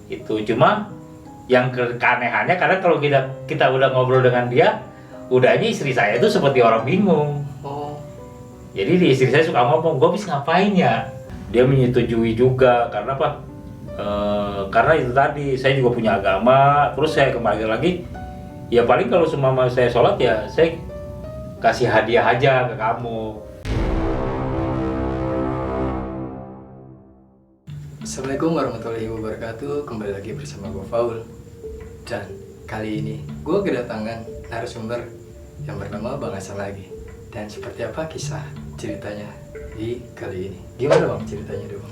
Itu cuma yang keanehannya karena kalau kita udah ngobrol dengan dia, udah aja istri saya itu seperti orang bingung. Oh, Jadi di istri saya suka ngomong, gue bisa ngapain ya? Dia menyetujui juga karena apa? Karena itu tadi saya juga punya agama, terus saya kembali lagi, ya paling kalau seumpama saya sholat ya saya kasih hadiah aja ke kamu. Assalamualaikum warahmatullahi wabarakatuh. Kembali lagi bersama gue Faul. Dan kali ini gue kedatangan narasumber yang bernama Bang Hasan lagi. Dan seperti apa kisah ceritanya di kali ini? Gimana Bang ceritanya dong?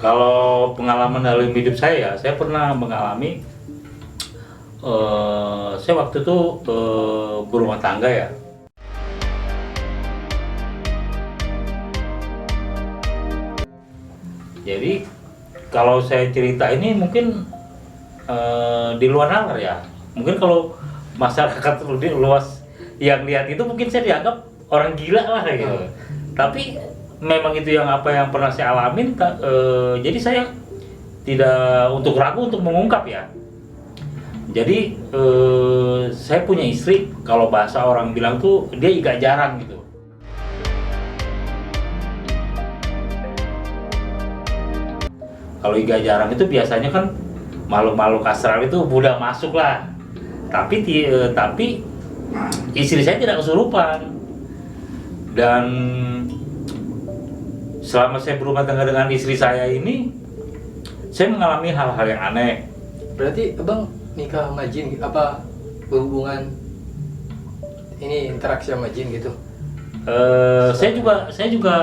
Kalau pengalaman dalam hidup saya pernah mengalami, saya waktu itu berumah tangga ya. Jadi kalau saya cerita ini mungkin di luar nalar ya. Mungkin kalau masyarakat lebih luas yang lihat itu mungkin saya dianggap orang gila lah kayak gitu. Tapi memang itu yang pernah saya alamin. Jadi saya tidak untuk ragu untuk mengungkap ya. Jadi saya punya istri, kalau bahasa orang bilang tuh dia iga jarang gitu. Kalau iga jarang itu biasanya kan makhluk-makhluk astral itu udah masuk lah. Tapi istri saya tidak kesurupan. Dan selama saya berumah tangga dengan istri saya ini, saya mengalami hal-hal yang aneh. Berarti Abang nikah sama jin apa berhubungan ini interaksi sama jin gitu? Saya juga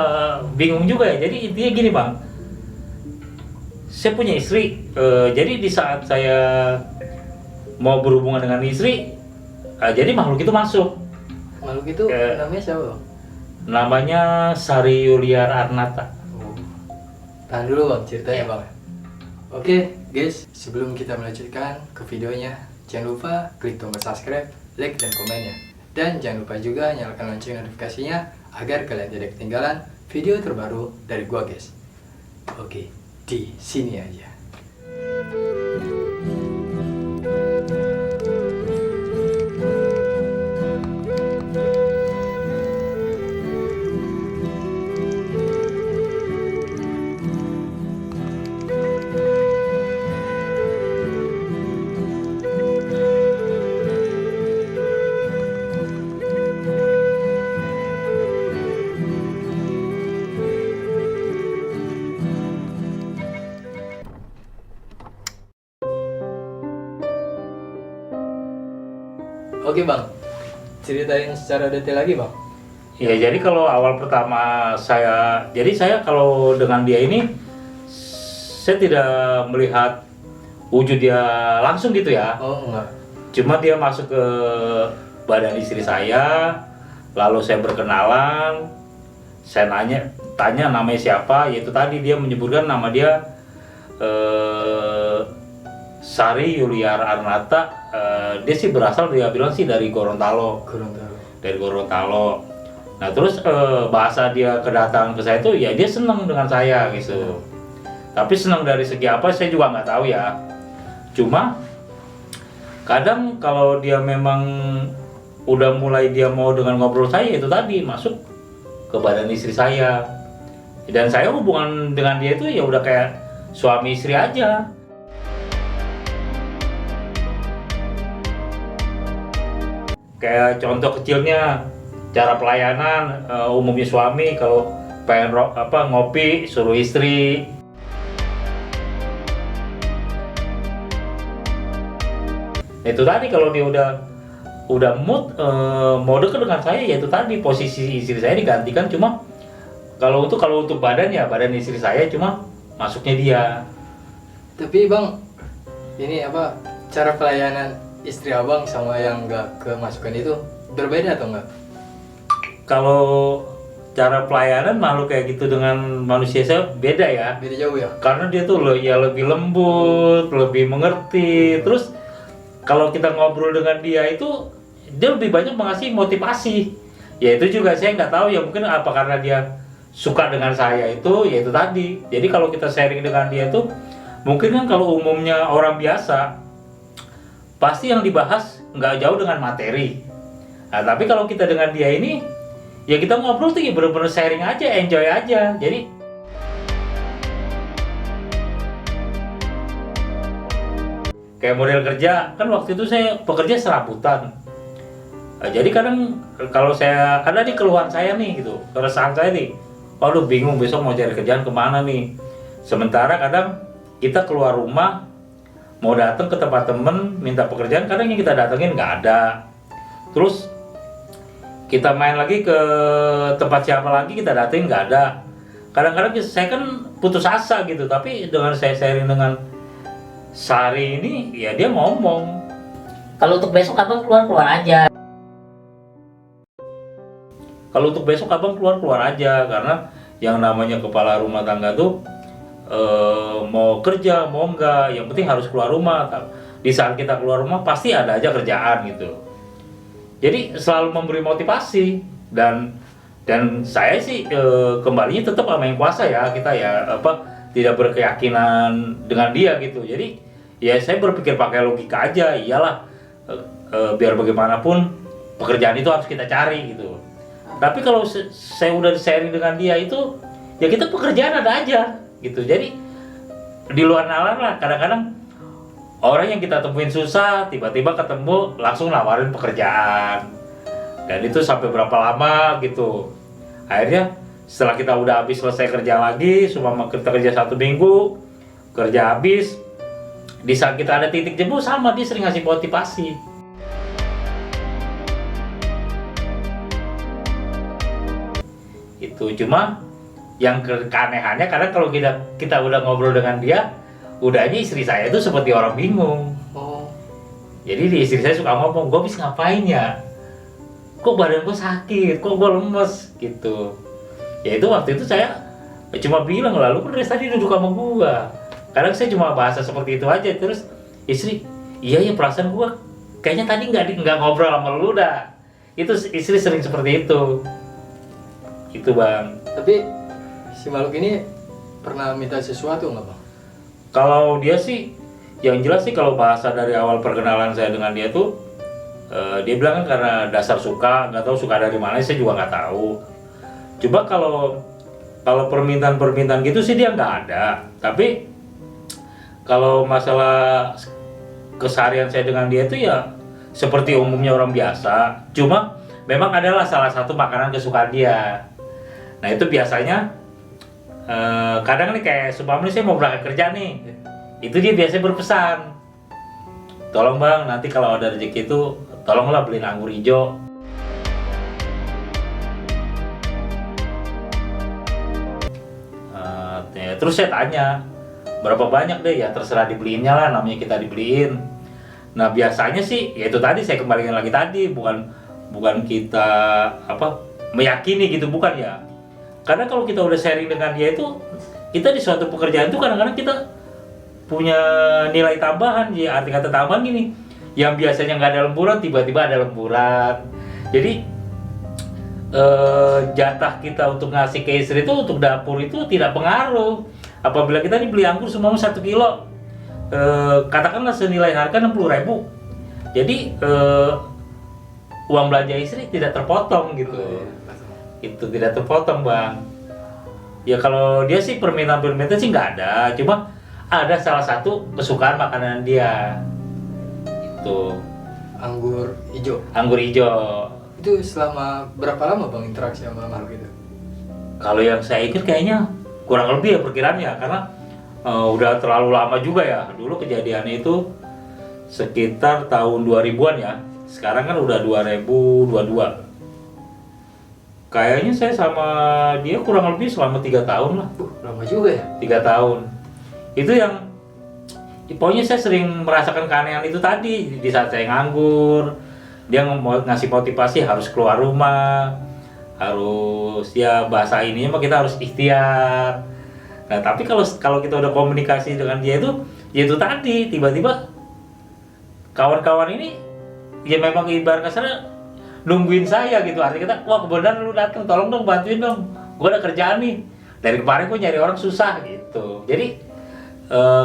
bingung juga ya. Jadi intinya gini Bang, saya punya istri, jadi di saat saya mau berhubungan dengan istri, jadi makhluk itu masuk. Makhluk itu namanya siapa Bang? Namanya Sari Yuliar Arnata. Oh. Tahan dulu Bang ceritanya Bang. Oke guys, sebelum kita melanjutkan ke videonya, jangan lupa klik tombol subscribe, like dan komennya. Dan jangan lupa juga nyalakan lonceng notifikasinya agar kalian tidak ketinggalan video terbaru dari gua guys. Oke, di sini aja. Oke Bang, ceritain secara detail lagi Bang. Ya jadi kalau awal pertama jadi saya kalau dengan dia ini, saya tidak melihat wujud dia langsung gitu ya. Oh enggak. Cuma dia masuk ke badan istri saya, lalu saya berkenalan, saya tanya namanya siapa, yaitu tadi dia menyebutkan nama dia Sari Yuliar Arnata. Dia sih berasal, dia bilang sih dari Gorontalo. Dari Gorontalo. Nah terus bahasa dia kedatangan ke saya itu ya dia senang dengan saya gitu. Tapi senang dari segi apa saya juga nggak tahu ya. Cuma kadang kalau dia memang udah mulai dia mau dengan ngobrol saya, itu tadi masuk ke badan istri saya. Dan saya hubungan dengan dia itu ya udah kayak suami istri aja. Kayak contoh kecilnya, cara pelayanan umumnya suami kalau pengen ngopi suruh istri. Itu tadi kalau dia udah mood mau deket dengan saya, ya itu tadi posisi istri saya digantikan. Cuma kalau untuk badan ya badan istri saya, cuma masuknya dia. Tapi Bang, ini apa cara pelayanan istri Abang sama yang nggak kemasukan itu berbeda atau enggak? Kalau cara pelayanan makhluk kayak gitu dengan manusia saya beda ya. Beda jauh ya? Karena dia tuh ya lebih lembut, lebih mengerti. Terus kalau kita ngobrol dengan dia itu, dia lebih banyak mengasih motivasi. Ya itu juga saya nggak tahu ya, mungkin apa karena dia suka dengan saya itu, ya itu tadi. Jadi kalau kita sharing dengan dia tuh Mungkin kan kalau umumnya orang biasa, pasti yang dibahas nggak jauh dengan materi. Nah, tapi kalau kita dengan dia ini, ya kita ngobrol tuh ya bener-bener sharing aja, enjoy aja. Jadi kayak model kerja, kan waktu itu saya bekerja serabutan. Nah, jadi kadang kalau saya, ada nih keluhan saya nih gitu, keresahan saya nih, waduh bingung besok mau cari kerjaan kemana nih. Sementara kadang kita keluar rumah, mau datang ke tempat temen, minta pekerjaan, kadang yang kita datengin nggak ada. Terus kita main lagi ke tempat siapa lagi, kita datengin nggak ada. Kadang-kadang saya kan putus asa gitu, tapi dengan saya sharing dengan Sari ini, ya dia ngomong. Kalau untuk besok abang keluar aja. Kalau untuk besok abang keluar aja, karena yang namanya kepala rumah tangga tuh mau kerja mau enggak, yang penting harus keluar rumah. Di saat kita keluar rumah pasti ada aja kerjaan gitu. Jadi selalu memberi motivasi, dan saya sih kembalinya tetap sama yang kuasa ya, kita ya tidak berkeyakinan dengan dia gitu. Jadi ya saya berpikir pakai logika aja, iyalah biar bagaimanapun pekerjaan itu harus kita cari gitu. Tapi kalau saya udah sharing dengan dia itu, ya kita pekerjaan ada aja gitu. Jadi di luar nalar lah, kadang-kadang orang yang kita temuin susah, tiba-tiba ketemu langsung nawarin pekerjaan. Dan itu sampai berapa lama gitu. Akhirnya setelah kita udah habis selesai kerja lagi, cuma kita kerja 1 minggu, kerja habis, di saat kita ada titik jemu sama dia sering ngasih motivasi. Itu cuma yang keanehannya, karena kalau kita udah ngobrol dengan dia, udah aja istri saya itu seperti orang bingung. Jadi di istri saya suka ngomong, gue bisa ngapain ya? Kok badan gue sakit, kok gue lemes gitu. Ya itu waktu itu saya cuma bilang, lalu kan dari tadi duduk sama gue. Kadang saya cuma bahasa seperti itu aja, terus istri, iya ya perasaan gue kayaknya tadi nggak ngobrol sama lu dah. Itu istri sering seperti itu. Itu bang. Tapi si makhluk ini pernah minta sesuatu nggak bang? Kalau dia sih, yang jelas sih kalau bahasa dari awal perkenalan saya dengan dia tuh, dia bilang kan karena dasar suka, nggak tahu suka dari mana, saya juga nggak tahu. Coba kalau permintaan gitu sih dia nggak ada. Tapi kalau masalah keseharian saya dengan dia itu ya seperti umumnya orang biasa. Cuma memang adalah salah satu makanan kesukaan dia. Nah itu biasanya kadang nih kayak seumpamanya saya mau berangkat kerja nih, itu dia biasanya berpesan, tolong bang nanti kalau ada rezeki itu tolonglah beliin anggur hijau. Terus saya tanya berapa banyak deh, ya terserah dibeliinnya lah, namanya kita dibeliin. Nah biasanya sih ya itu tadi saya kembalikan lagi tadi, bukan kita meyakini gitu, bukan ya. Karena kalau kita udah sharing dengan dia itu, kita di suatu pekerjaan itu kadang-kadang kita punya nilai tambahan. Ya arti kata tambahan gini, yang biasanya nggak ada lemburan tiba-tiba ada lemburan. Jadi jatah kita untuk ngasih ke istri itu untuk dapur itu tidak pengaruh. Apabila kita beli anggur semua 1 kilo, katakanlah senilai harga 60.000, jadi uang belanja istri tidak terpotong gitu. Itu tidak terpotong bang. Ya kalau dia sih permintaan sih nggak ada, cuma ada salah satu kesukaan makanan dia itu anggur hijau. Anggur hijau. Itu selama berapa lama bang interaksi sama makhluk itu? Kalau yang saya ikut kayaknya kurang lebih ya perkiraannya, karena udah terlalu lama juga ya. Dulu kejadiannya itu sekitar tahun 2000-an ya. Sekarang kan udah 2022. Kayaknya saya sama dia kurang lebih selama 3 tahun lah. Lama juga ya? 3 tahun. Itu yang pokoknya saya sering merasakan keanehan itu tadi. Di saat saya nganggur, dia mau ngasih motivasi harus keluar rumah, harus ya bahasa ininya mah kita harus ikhtiar. Nah tapi kalau kita udah komunikasi dengan dia itu, ya itu tadi tiba-tiba kawan-kawan ini ya memang ibarat kasarnya nungguin saya gitu. Artinya kita, wah kebenaran lu datang, tolong dong bantuin dong, gue ada kerjaan nih, dari kemarin gue nyari orang susah gitu. Jadi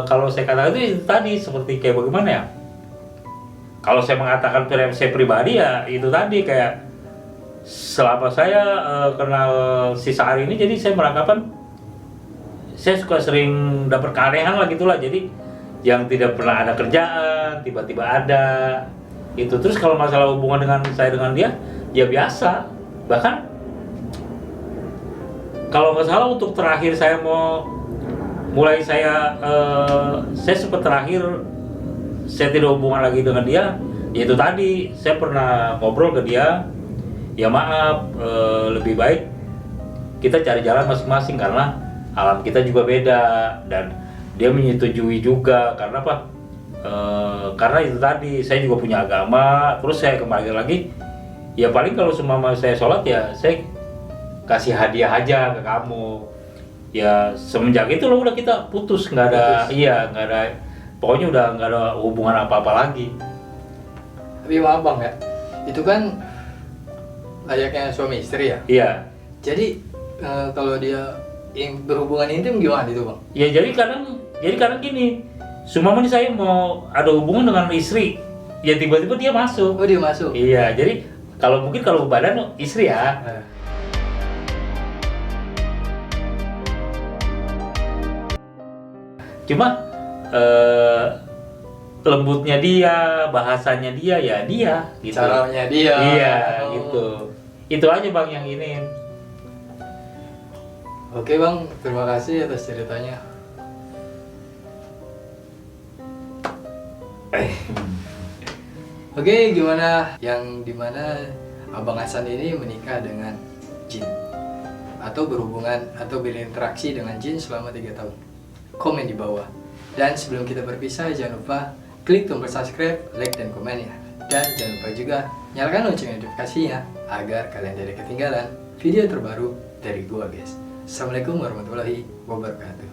kalau saya katakan itu tadi seperti kayak bagaimana ya? Kalau saya mengatakan saya pribadi ya itu tadi kayak selama saya kenal si Sari ini, jadi saya merangkapan saya suka sering dapat keanehan lah gitulah. Jadi yang tidak pernah ada kerjaan tiba-tiba ada itu. Terus kalau masalah hubungan dengan saya dengan dia ya biasa. Bahkan kalau nggak salah untuk terakhir saya saya sempat terakhir saya tidak hubungan lagi dengan dia, yaitu tadi saya pernah ngobrol ke dia, ya maaf, lebih baik kita cari jalan masing-masing karena alam kita juga beda. Dan dia menyetujui juga karena apa? Karena itu tadi saya juga punya agama. Terus saya kembali lagi, ya paling kalau semua saya sholat ya saya kasih hadiah aja ke kamu. Ya semenjak itu loh udah kita putus, nggak ada, iya nggak ada, pokoknya udah nggak ada hubungan apa-apa lagi. Tapi maaf bang ya, itu kan layaknya suami istri ya. Iya. Jadi kalau dia berhubungan intim gimana itu bang? Ya jadi kadang gini, seumpama nih saya mau ada hubungan dengan istri, ya tiba-tiba dia masuk. Oh dia masuk? Iya, jadi kalau badan istri ya. Cuma lembutnya dia, bahasanya dia ya dia gitu. Caranya dia. Iya, gitu. Itu aja bang yang ini. Oke bang, terima kasih atas ceritanya. Oke, gimana yang dimana Abang Hasan ini menikah dengan jin atau berhubungan atau berinteraksi dengan jin selama 3 tahun? Komen di bawah. Dan sebelum kita berpisah, jangan lupa klik tombol subscribe, like, dan komen ya. Dan jangan lupa juga nyalakan lonceng notifikasinya agar kalian tidak ketinggalan video terbaru dari gua guys. Assalamualaikum warahmatullahi wabarakatuh.